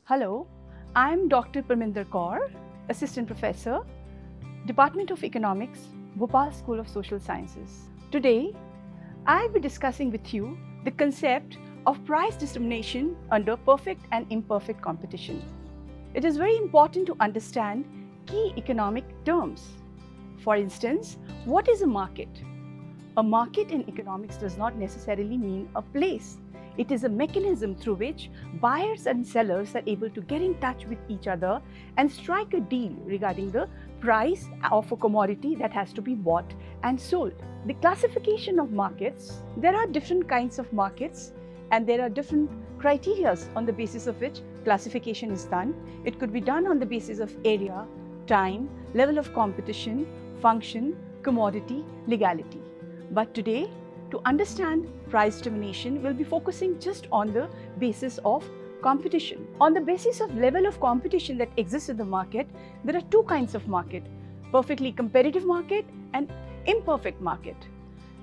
Hello, I'm Dr. Parminder Kaur, Assistant Professor, Department of Economics, Bhopal School of Social Sciences. Today, I'll be discussing with you the concept of price discrimination under perfect and imperfect competition. It is very important to understand key economic terms. For instance, what is a market? A market in economics does not necessarily mean a place. It is a mechanism through which buyers and sellers are able to get in touch with each other and strike a deal regarding the price of a commodity that has to be bought and sold. The classification of markets, there are different kinds of markets and there are different criteria on the basis of which classification is done. It could be done on the basis of area, time, level of competition, function, commodity, legality. But today, to understand price determination, we'll be focusing just on the basis of competition. On the basis of level of competition that exists in the market, there are two kinds of market: perfectly competitive market and imperfect market.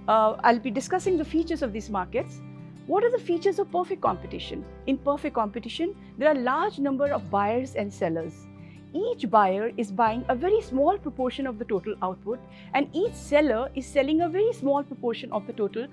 I'll be discussing the features of these markets. What are the features of perfect competition? In perfect competition, there are a large number of buyers and sellers. Each buyer is buying a very small proportion of the total output, and each seller is selling a very small proportion of the total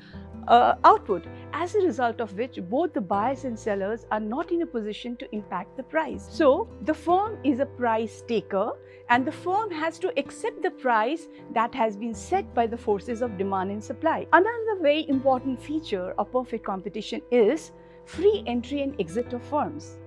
output, as a result of which both the buyers and sellers are not in a position to impact the price. So, the firm is a price taker, and the firm has to accept the price that has been set by the forces of demand and supply. Another very important feature of perfect competition is free entry and exit of firms.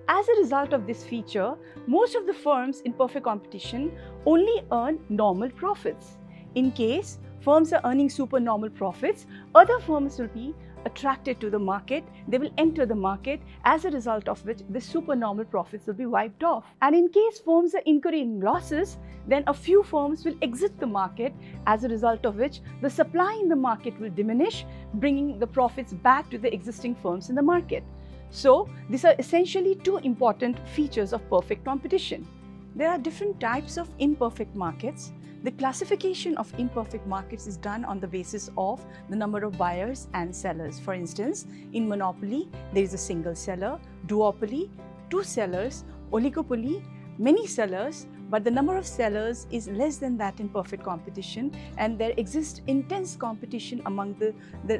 As a result of this feature, most of the firms in perfect competition only earn normal profits. In case firms are earning supernormal profits, other firms will be attracted to the market, they will enter the market, as a result of which the supernormal profits will be wiped off. And in case firms are incurring losses, then a few firms will exit the market, as a result of which the supply in the market will diminish, bringing the profits back to the existing firms in the market. So, these are essentially two important features of perfect competition. There are different types of imperfect markets. The classification of imperfect markets is done on the basis of the number of buyers and sellers. For instance, in monopoly, there is a single seller; duopoly, two sellers; oligopoly, many sellers, but the number of sellers is less than that in perfect competition, and there exists intense competition among the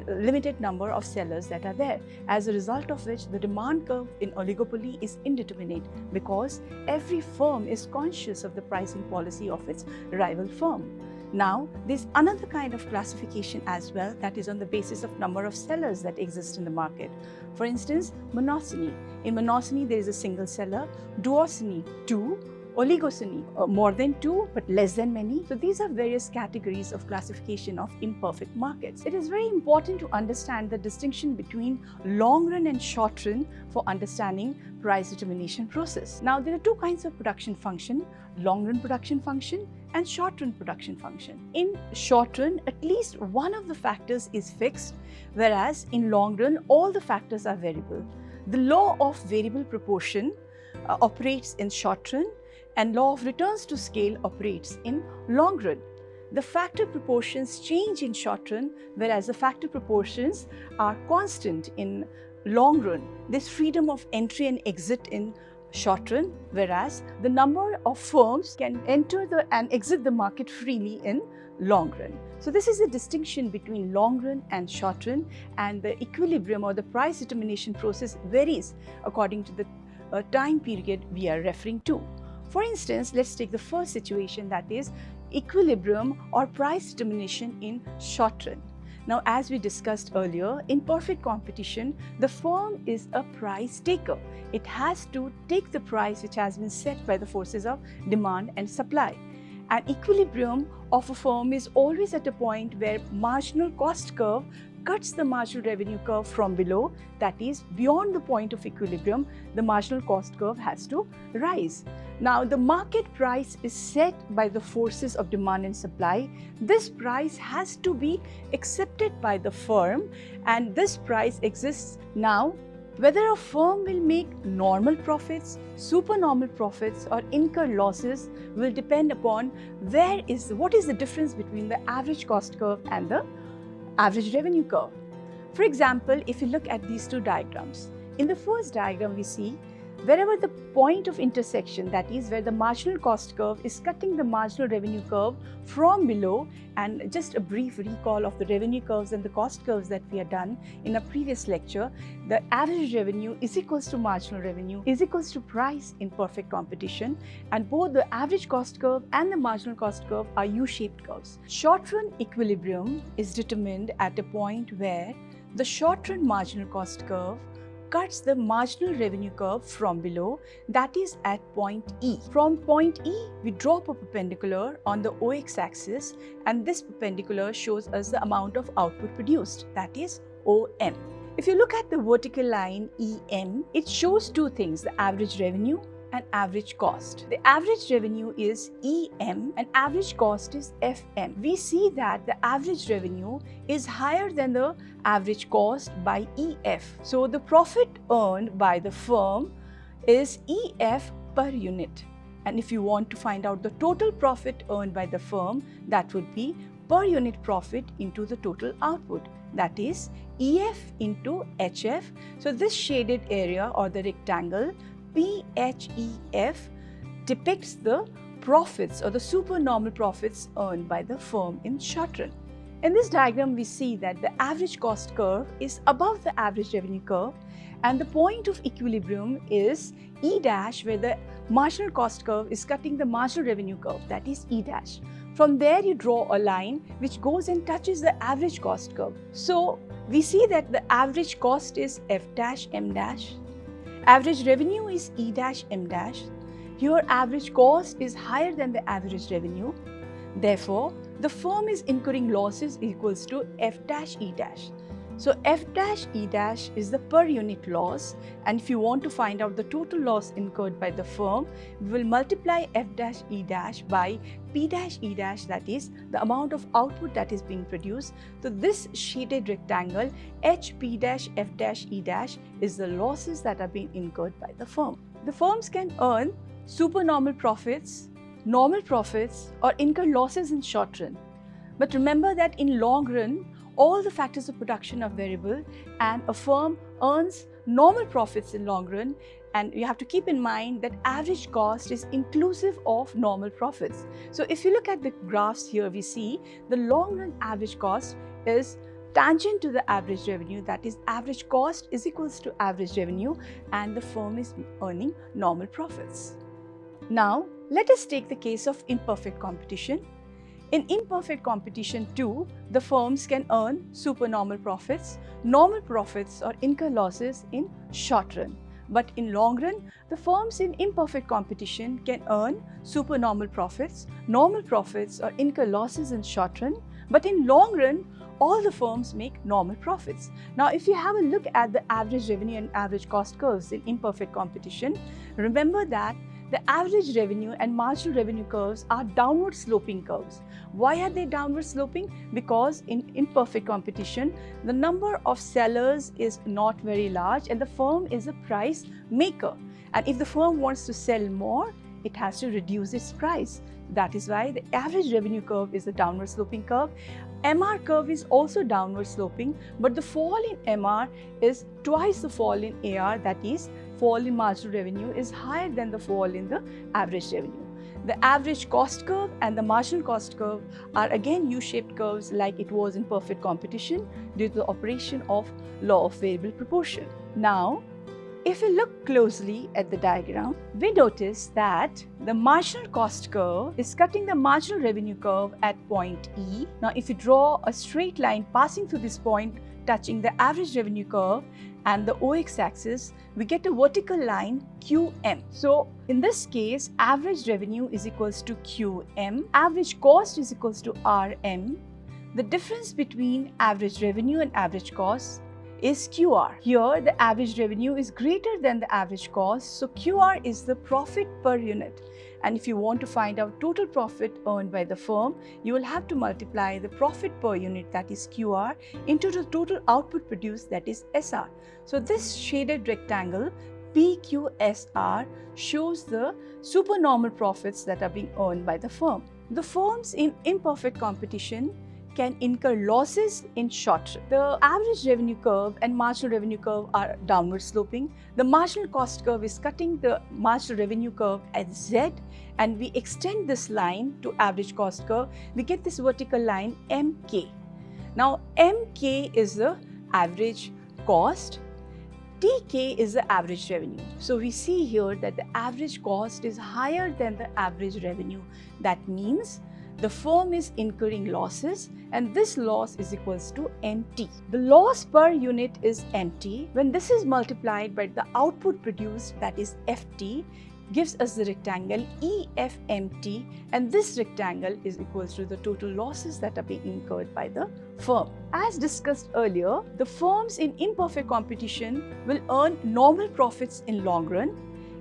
limited number of sellers that are there, as a result of which the demand curve in oligopoly is indeterminate, because every firm is conscious of the pricing policy of its rival firm. Now, there's another kind of classification as well, that is on the basis of number of sellers that exist in the market. For instance, monoceny. In monoceny, there is a single seller; duoceny, two; oligoceny, more than two but less than many. So these are various categories of classification of imperfect markets. It is very important to understand the distinction between long run and short run for understanding price determination process. Now, there are two kinds of production function: long run production function and short run production function. In short run, at least one of the factors is fixed, whereas in long run, all the factors are variable. The law of variable proportion operates in short run, and law of returns to scale operates in long run. The factor proportions change in short run, whereas the factor proportions are constant in long run. There's freedom of entry and exit in short run, whereas the number of firms can enter and exit the market freely in long run. So this is the distinction between long run and short run, and the equilibrium or the price determination process varies according to the time period we are referring to. For instance, let's take the first situation, that is equilibrium or price determination in short run. Now, as we discussed earlier, in perfect competition, the firm is a price taker. It has to take the price which has been set by the forces of demand and supply. And equilibrium of a firm is always at a point where marginal cost curve cuts the marginal revenue curve from below, that is, beyond the point of equilibrium, the marginal cost curve has to rise. Now, the market price is set by the forces of demand and supply. This price has to be accepted by the firm, and this price exists. Now, whether a firm will make normal profits, supernormal profits, or incur losses will depend upon what is the difference between the average cost curve and the average revenue curve. For example, if you look at these two diagrams, in the first diagram we see wherever the point of intersection, that is where the marginal cost curve is cutting the marginal revenue curve from below, and just a brief recall of the revenue curves and the cost curves that we had done in a previous lecture, the average revenue is equals to marginal revenue is equals to price in perfect competition, and both the average cost curve and the marginal cost curve are U-shaped curves. Short-run equilibrium is determined at a point where the short-run marginal cost curve cuts the marginal revenue curve from below, that is at point E. From point E, we drop a perpendicular on the OX axis, and this perpendicular shows us the amount of output produced, that is OM. If you look at the vertical line EM, it shows two things, the average revenue and average cost. The average revenue is EM and average cost is FM. We see that the average revenue is higher than the average cost by EF. So the profit earned by the firm is EF per unit. And if you want to find out the total profit earned by the firm, that would be per unit profit into the total output. That is EF into HF. So this shaded area or the rectangle PHEF depicts the profits or the supernormal profits earned by the firm in short run. In this diagram, we see that the average cost curve is above the average revenue curve, and the point of equilibrium is E dash, where the marginal cost curve is cutting the marginal revenue curve, that is E dash. From there, you draw a line which goes and touches the average cost curve. So we see that the average cost is F dash M dash. Average revenue is E dash M dash. Here average cost is higher than the average revenue. Therefore, the firm is incurring losses equals to F dash E dash. So F dash E dash is the per unit loss, and if you want to find out the total loss incurred by the firm, we will multiply F dash E dash by P dash E dash, that is the amount of output that is being produced. So this shaded rectangle H P dash F dash E dash is the losses that are being incurred by the firm. The firms can earn supernormal profits, normal profits, or incur losses in short run. But remember that in long run, all the factors of production are variable, and a firm earns normal profits in long run, and you have to keep in mind that average cost is inclusive of normal profits. So if you look at the graphs here, we see the long run average cost is tangent to the average revenue, that is average cost is equals to average revenue, and the firm is earning normal profits. Now let us take the case of imperfect competition. In imperfect competition too, the firms can earn supernormal profits, normal profits, or incur losses in short run. But in long run, the firms in imperfect competition can earn supernormal profits, normal profits, or incur losses in short run. But in long run, all the firms make normal profits. Now, if you have a look at the average revenue and average cost curves in imperfect competition, remember that the average revenue and marginal revenue curves are downward sloping curves. Why are they downward sloping? Because in imperfect competition, the number of sellers is not very large and the firm is a price maker. And if the firm wants to sell more, it has to reduce its price. That is why the average revenue curve is a downward sloping curve. MR curve is also downward sloping, but the fall in MR is twice the fall in AR, that is, fall in marginal revenue is higher than the fall in the average revenue. The average cost curve and the marginal cost curve are again U-shaped curves like it was in perfect competition due to the operation of law of variable proportion. Now, if we look closely at the diagram, we notice that the marginal cost curve is cutting the marginal revenue curve at point E. Now, if you draw a straight line passing through this point, touching the average revenue curve and the OX axis, we get a vertical line QM. So in this case, average revenue is equals to QM, average cost is equals to RM. The difference between average revenue and average cost is QR. Here, the average revenue is greater than the average cost, so QR is the profit per unit. And if you want to find out total profit earned by the firm, you will have to multiply the profit per unit, that is QR, into the total output produced, that is SR. So this shaded rectangle PQSR shows the supernormal profits that are being earned by the firm. The firms in imperfect competition can incur losses in short run. The average revenue curve and marginal revenue curve are downward sloping. The marginal cost curve is cutting the marginal revenue curve at Z, and we extend this line to average cost curve. We get this vertical line MK. Now MK is the average cost, TK is the average revenue. So we see here that the average cost is higher than the average revenue. That means the firm is incurring losses, and this loss is equals to MT. The loss per unit is MT. When this is multiplied by the output produced, that is FT, gives us the rectangle EFMT, and this rectangle is equals to the total losses that are being incurred by the firm. As discussed earlier, the firms in imperfect competition will earn normal profits in long run.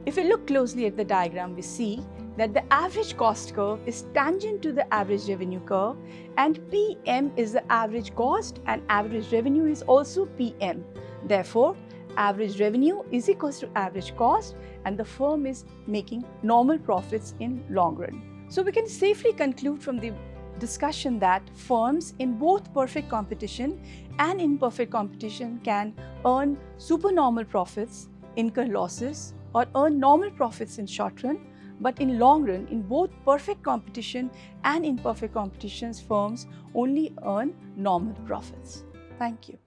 If we look closely at the diagram, we see that the average cost curve is tangent to the average revenue curve, and PM is the average cost and average revenue is also PM. Therefore, average revenue is equals to average cost, and the firm is making normal profits in long run. So we can safely conclude from the discussion that firms in both perfect competition and imperfect competition can earn supernormal profits, incur losses, or earn normal profits in short run. But in long run, in both perfect competition and imperfect competitions, firms only earn normal profits. Thank you.